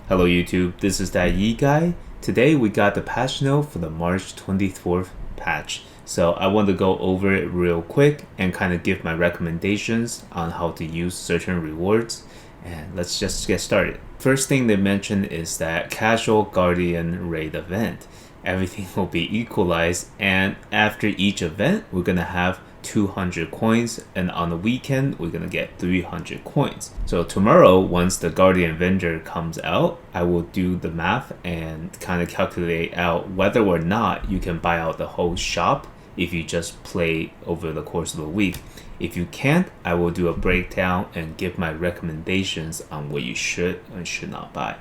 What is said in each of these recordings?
Hello YouTube, this is that Yi guy. Today we got the patch note for the March 24th patch. So I want to go over it real quick and kind of give my recommendations on how to use certain rewards. And let's just get started. First thing they mentioned is that casual Guardian raid event. Everything will be equalized, and after each event we're gonna have 200 coins, and on the weekend we're gonna get 300 coins. So tomorrow, once the Guardian Avenger comes out, I will do the math and kind of calculate out whether or not you can buy out the whole shop if you just play over the course of the week. If you can't, I will do a breakdown and give my recommendations on what you should and should not buy.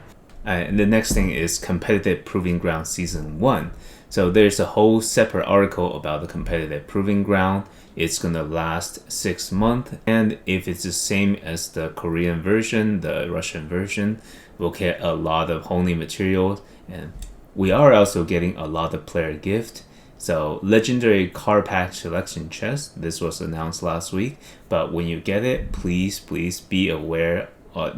And the next thing is Competitive Proving Ground Season 1. So there's a whole separate article about the Competitive Proving Ground. It's gonna last 6 months, and if it's the same as the Korean version, the Russian version, we'll get a lot of holy materials, and we are also getting a lot of player gift. So legendary card pack selection chest, this was announced last week, but when you get it, please be aware.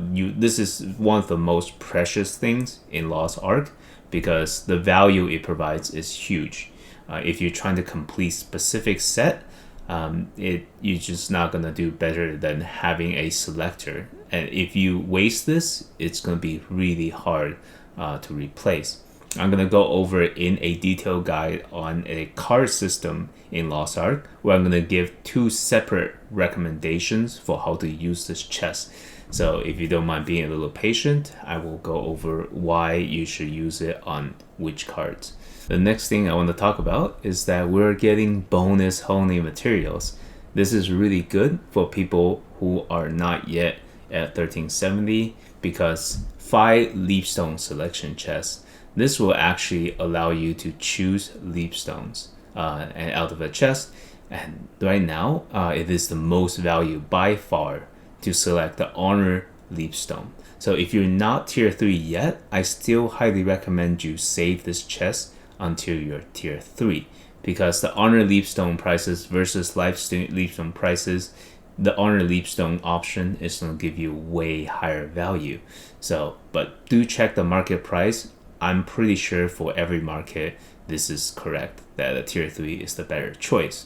This is one of the most precious things in Lost Ark because the value it provides is huge. If you're trying to complete specific set, you're just not gonna do better than having a selector. And if you waste this, it's gonna be really hard to replace. I'm gonna go over in a detailed guide on a card system in Lost Ark, where I'm gonna give 2 separate recommendations for how to use this chest. So if you don't mind being a little patient, I will go over why you should use it on which cards. The next thing I want to talk about is that we're getting bonus holy materials. This is really good for people who are not yet at 1370 because 5 leapstone selection chests. This will actually allow you to choose leapstones and out of a chest. And right now, it is the most value by far to select the honor leapstone. So if you're not tier 3 yet, I still highly recommend you save this chest until you're tier 3, because the honor leapstone prices versus leapstone prices, the honor leapstone option is going to give you way higher value. So but do check the market price. I'm pretty sure for every market this is correct, that a tier 3 is the better choice.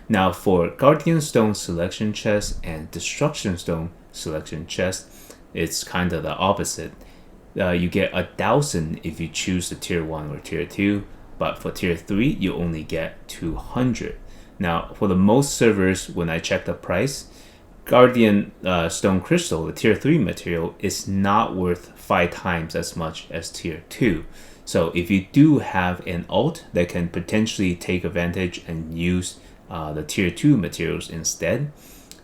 Now for Guardian Stone selection chest and Destruction Stone selection chest, it's kind of the opposite. You get 1,000 if you choose the tier 1 or tier 2, but for tier 3 you only get 200. Now for the most servers, when I check the price, Guardian Stone Crystal, the tier 3 material, is not worth 5 times as much as tier 2. So if you do have an alt that can potentially take advantage and use the tier 2 materials instead,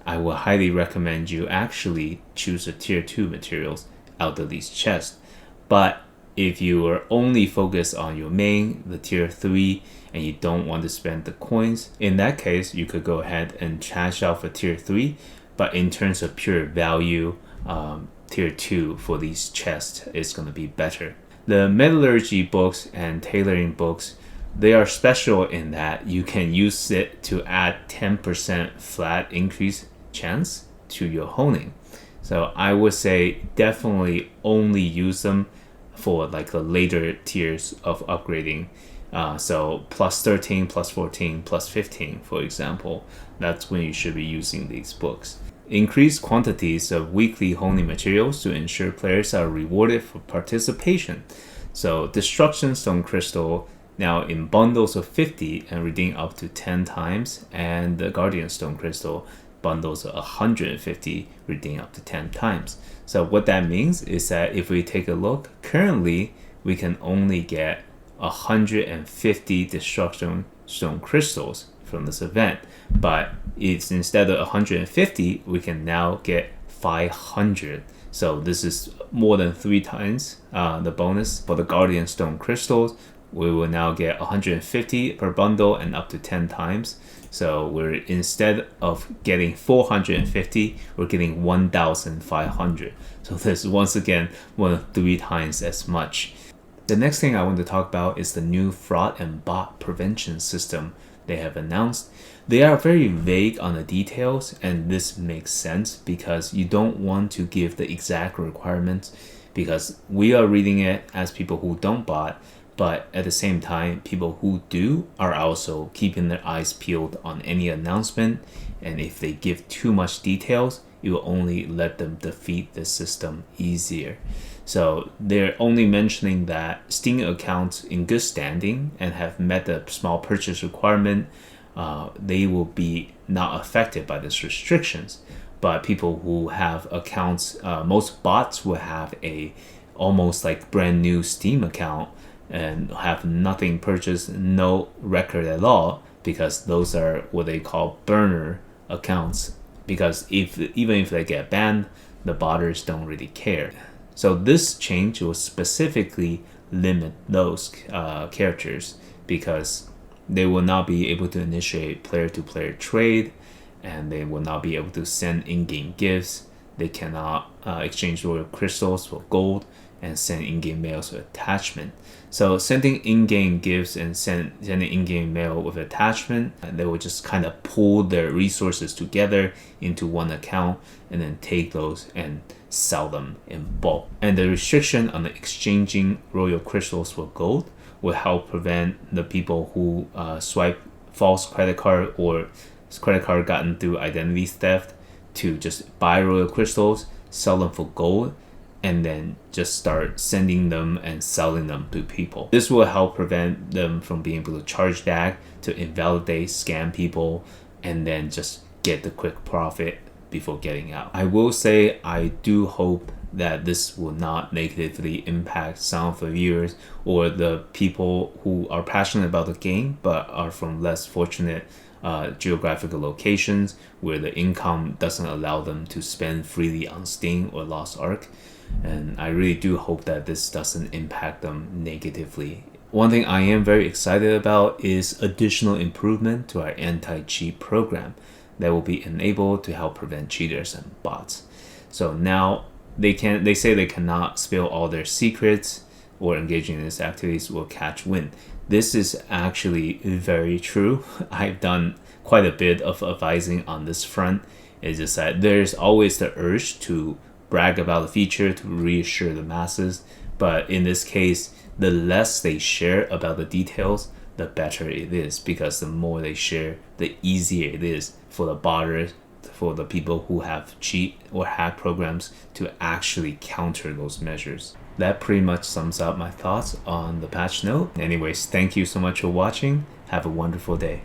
I will highly recommend you actually choose the tier 2 materials out of these chests. But if you are only focused on your main, the tier 3, and you don't want to spend the coins, in that case you could go ahead and trash out for tier 3. But in terms of pure value, tier 2 for these chests is going to be better. The metallurgy books and tailoring books, they are special in that you can use it to add 10% flat increase chance to your honing. So I would say definitely only use them for like the later tiers of upgrading. So plus 13, plus 14, plus 15, for example. That's when you should be using these books. Increase quantities of weekly honing materials to ensure players are rewarded for participation. So Destruction Stone Crystal now in bundles of 50 and redeem up to 10 times, and the Guardian Stone Crystal bundles of 150 redeem up to 10 times. So what that means is that if we take a look, currently we can only get 150 Destruction Stone Crystals from this event, but it's instead of 150 we can now get 500. So this is more than 3 times the bonus. For the Guardian Stone Crystals, we will now get 150 per bundle and up to 10 times. So we're, instead of getting 450, we're getting 1,500. So this is once again more than 3 times as much. The next thing I want to talk about is the new fraud and bot prevention system they have announced. They are very vague on the details, and this makes sense because you don't want to give the exact requirements because we are reading it as people who don't bot, but at the same time, people who do are also keeping their eyes peeled on any announcement, and if they give too much details, it will only let them defeat the system easier. So they're only mentioning that Steam accounts in good standing and have met the small purchase requirement, they will be not affected by these restrictions. But people who have accounts, most bots will have a almost like brand new Steam account and have nothing purchased, no record at all, because those are what they call burner accounts. Because even if they get banned, the botters don't really care. So this change will specifically limit those characters, because they will not be able to initiate player-to-player trade, and they will not be able to send in-game gifts. They cannot exchange royal crystals for gold and send in-game mails with attachment. So sending in-game gifts and sending in-game mail with attachment, they will just kind of pull their resources together into one account and then take those and sell them in bulk. And the restriction on the exchanging royal crystals for gold will help prevent the people who swipe false credit card or credit card gotten through identity theft to just buy royal crystals, sell them for gold, and then just start sending them and selling them to people. This will help prevent them from being able to charge back, to invalidate, scam people, and then just get the quick profit before getting out. I will say I do hope that this will not negatively impact some of the viewers or the people who are passionate about the game but are from less fortunate geographical locations where the income doesn't allow them to spend freely on Steam or Lost Ark. And I really do hope that this doesn't impact them negatively. One thing I am very excited about is additional improvement to our anti-cheat program that will be enabled to help prevent cheaters and bots. So now they say they cannot spill all their secrets or engaging in these activities will catch wind. This is actually very true. I've done quite a bit of advising on this front. It's just that there's always the urge to brag about the feature to reassure the masses, but in this case, the less they share about the details, the better it is, because the more they share, the easier it is for the botters, for the people who have cheat or hack programs to actually counter those measures. That pretty much sums up my thoughts on the patch note. Anyways, thank you so much for watching. Have a wonderful day.